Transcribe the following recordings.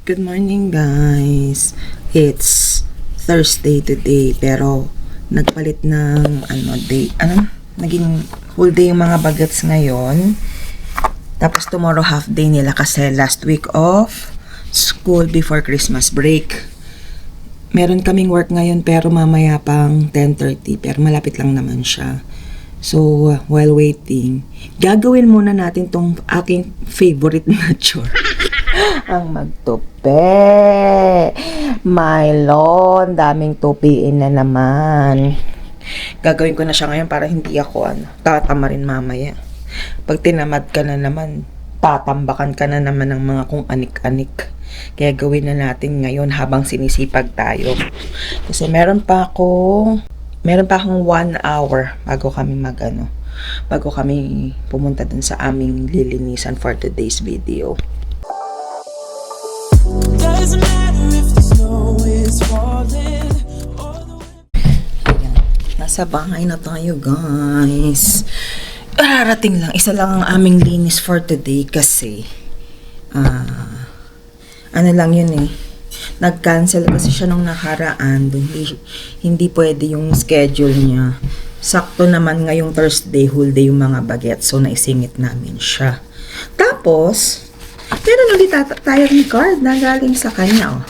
Good morning guys. It's Thursday today pero nagpalit ng naging whole day yung mga bagets ngayon. Tapos tomorrow half day nila kasi last week of school before Christmas break. Meron kaming work ngayon pero mamaya pang 10:30 pero malapit lang naman siya. So, while waiting, gagawin muna natin tong aking favorite na chore. Ang magtupi. Mylon, daming tupiin na naman. Gagawin ko na siya ngayon para hindi ako tatama rin mamaya. Pag tinamad ka na naman, tatambakan ka na naman ng mga kung anik-anik. Kaya gawin na natin ngayon habang sinisipag tayo. Kasi meron pa akong 1 hour bago kami pumunta dun sa aming lilinisan for today's video. Doesn't matter if the snow is falling. Ayan, nasa bahay na tayo guys. Ararating lang, isa lang ang aming linis for today kasi ano lang yun nag-cancel kasi siya nung nakaraan. Hindi pwede yung schedule niya. Sakto naman ngayong Thursday, whole day yung mga bagets. So, naisingit namin siya. Tapos, meron ulit tayo ng card na galing sa kanya.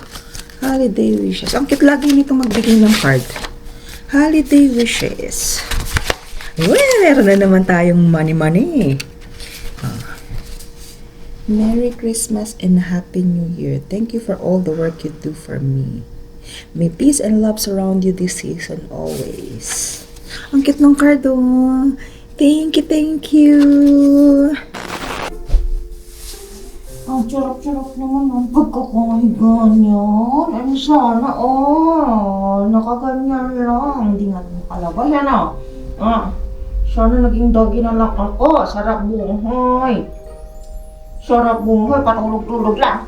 Holiday wishes. Ang cute lagi nito magbigay ng card. Holiday wishes. Well, meron na naman tayong money. Merry Christmas and Happy New Year. Thank you for all the work you do for me. May peace and love surround you this season always. Ang cute ng card Thank you. Ang charap-charap naman ang pagkakahiga niyan. Ano sana, nakaganyan lang. Hindi nga nakalabas yan sana naging doggy na lang ako. Sarap buhay. Patulog-tulog lang.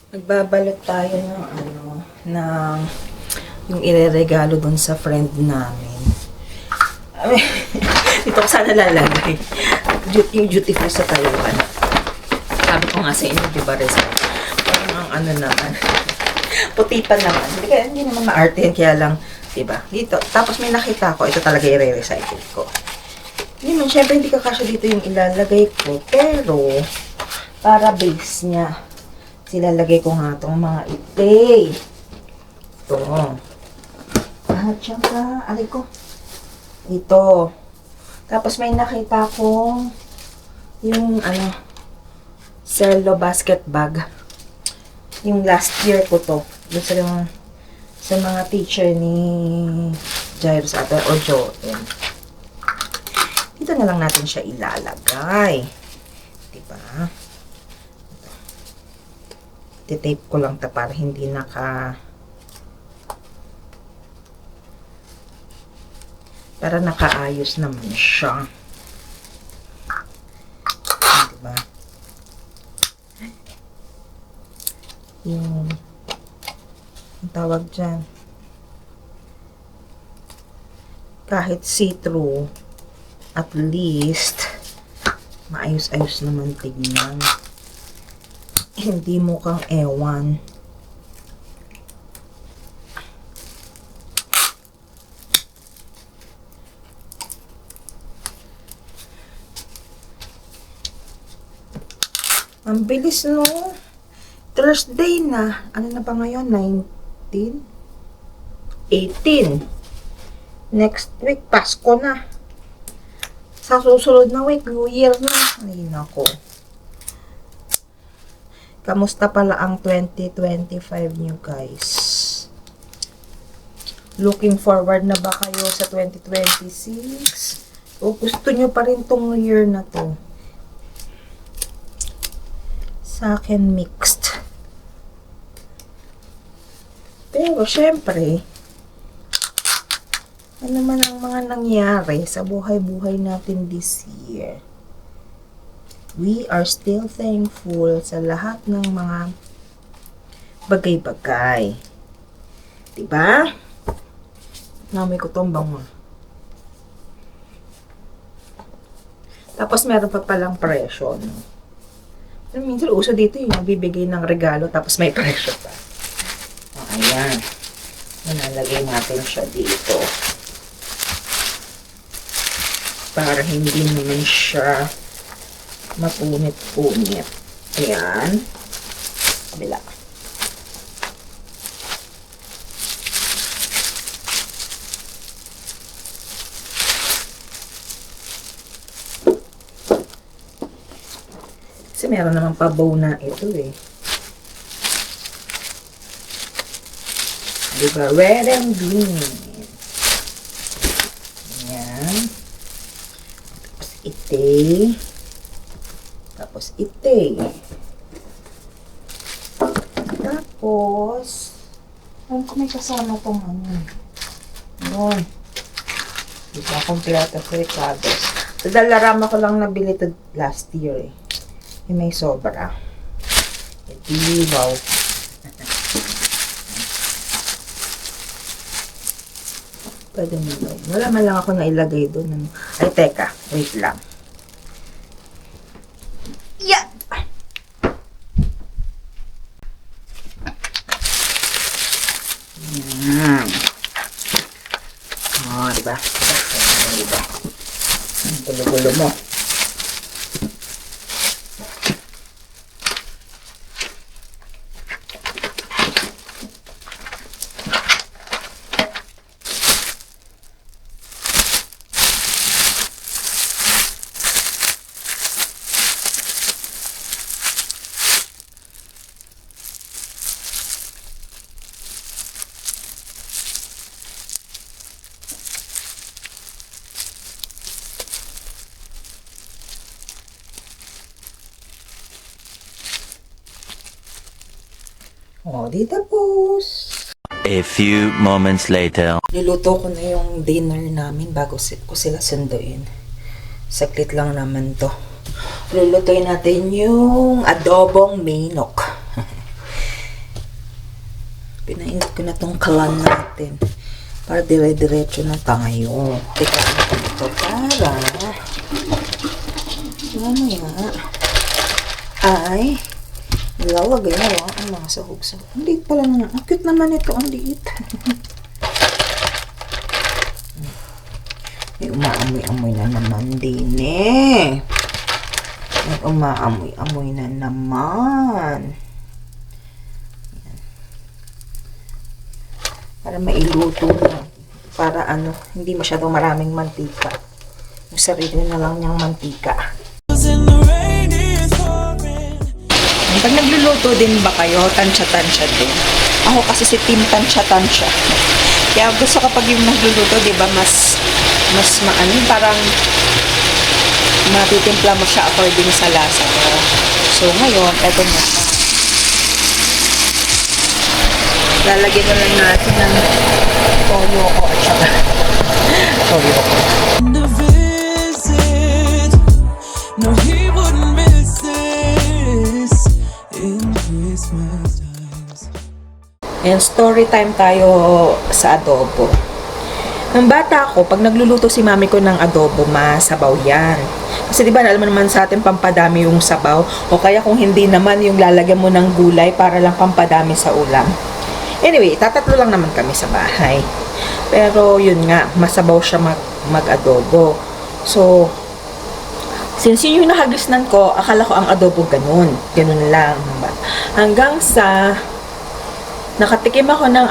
Magbabalot tayo ng yung ireregalo dun sa friend namin. Ito ko sana lalagay. Yung duty free sa Taiwan. Sabi ko nga sa inyo, diba, naman. Puti pa naman. Hindi naman maarte yan, kaya lang, diba? Dito. Tapos may nakita ko, ito talaga i-recycle ko. Hindi man, syempre hindi kakasya dito yung ilalagay ko. Pero, para base niya, silalagay ko nga itong mga ite. Ito. At siyempre, alay ko. Ito. Tapos may nakita ko yung, cello basket bag. Yung last year ko to. Doon sa mga teacher ni Jairus ata o Joel. Dito na lang natin siya ilalagay. Diba? Titape ko lang ta para hindi para nakaayos naman siya. Diba? Yung tawag dyan, kahit see-through, at least maayos-ayos naman tignan, hindi mukhang ewan. Ang bilis Thursday na. Ano na ba ngayon? 19? 18. Next week, Pasko na. Sa susunod na week, New Year na. Ay, nako. Kamusta pala ang 2025 nyo, guys? Looking forward na ba kayo sa 2026? O gusto nyo pa rin tong year na to? Sa akin, mixed. Pero, syempre, ano man ang mga nangyari sa buhay-buhay natin this year, we are still thankful sa lahat ng mga bagay-bagay. Diba? Namoy ko tong bango. Tapos meron pa palang presyo, no? Pero minsan uso dito yung magbibigay ng regalo tapos may presyo pa. O, ayan. Nalagay natin siya dito. Para hindi naman siya mapunit-punit. Ayan. Kabila. Kasi meron naman pabaw na ito eh. Diba? Red and green. Ayan. Tapos ite. Tapos ite. Tapos, may kasama pong ano. Ayan. Diba? Kompleto sa Ricardo's. Sa Dalarama ko lang nabili ito last year eh. May sobra. Edi, wow. Pwede mo ba? Wala man lang ako nailagay doon. Ay, teka. Wait lang. Yeah! Yan. Oh, diba? Diba? Ang gulo-gulo mo. Oh, di tapos. A few moments later. Niluto ko na yung dinner namin bago ko sila sunduin. Saglit lang naman to. Lulutuin natin yung adobong manok. Pinainit ko na tong kalan natin. Para dire-diretso na tayo. Teka natin ito para mamaya ay nilalagay na lang ang mga sahog-sahog. Ang liit pala na. Ang cute naman ito. Ang liit. May umaamoy-amoy na naman din eh. May umaamoy-amoy na naman. Yan. Para mailuto na. Para ano, hindi masyadong maraming mantika. Yung sarili na lang niyang mantika. Pag nagluluto din ba kayo, tansya-tansya din? Ako kasi si team tansya-tansya. Kaya gusto kapag yung nagluluto, di ba, mas maano, parang matitimpla mo siya according sa lasa mo. So, ngayon, eto na siya. Lalagyan na lang natin ng toyo ko at saka toyo ko. No, he wouldn't miss this in Christmas times. And story time tayo sa adobo. Nung bata ako, pag nagluluto si mami ko ng adobo, masabaw yan. Kasi di ba, alam mo naman sa atin, pampadami yung sabaw. O kaya kung hindi naman, yung lalagyan mo ng gulay para lang pampadami sa ulam. Anyway, tatatlo lang naman kami sa bahay. Pero yun nga, masabaw siya mag-adobo. So, since yun yung nahagisnan ko, akala ko ang adobo ganun. Ganun lang. Hanggang sa nakatikim ako ng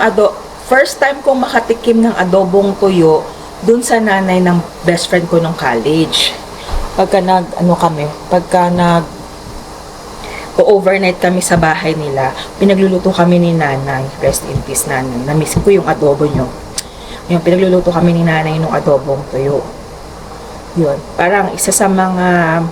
first time kong makatikim ng adobong tuyo dun sa nanay ng best friend ko nung college. Pagka overnight kami sa bahay nila, pinagluluto kami ni nanay. Rest in peace, nanay. Na-miss ko yung adobo nyo. Yung pinagluluto kami ni nanay nung adobong tuyo. Yun. Parang isa sa mga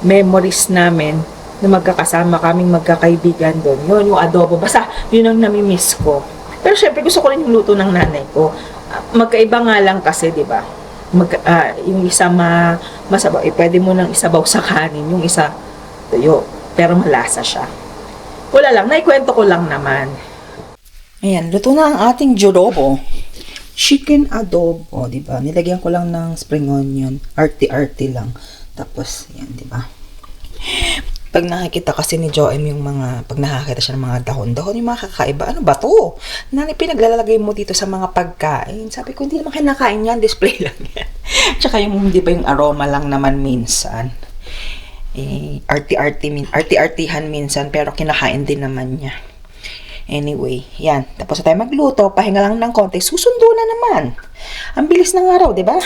memories namin na magkakasama kaming magkakaibigan doon. Yun, yung adobo. Basta, yun ang nami-miss ko. Pero syempre, gusto ko rin yung luto ng nanay ko. Magkaiba nga lang kasi, di ba? Yung isa masabaw, pwede mo nang isabaw sa kanin. Yung isa, tuyo. Pero malasa siya. Wala lang, naikwento ko lang naman. Ayan, luto na ang ating adobo. Chicken adobo, di ba? Nilagyan ko lang ng spring onion. Arty-arty lang. Tapos, yan, di ba? Pag nakikita kasi ni Joem yung mga, pag nakakita siya ng mga dahon-dahon, yung mga kakaiba, ano ba to? Pinaglalagay mo dito sa mga pagkain. Sabi ko, hindi naman kinakain yan, display lang yan. Tsaka yung, di ba, yung aroma lang naman minsan. Arty-artyhan minsan, pero kinakain din naman niya. Anyway, yan. Tapos na tayo magluto, pahinga lang ng konti, susundo na naman. Ang bilis ng araw, di ba?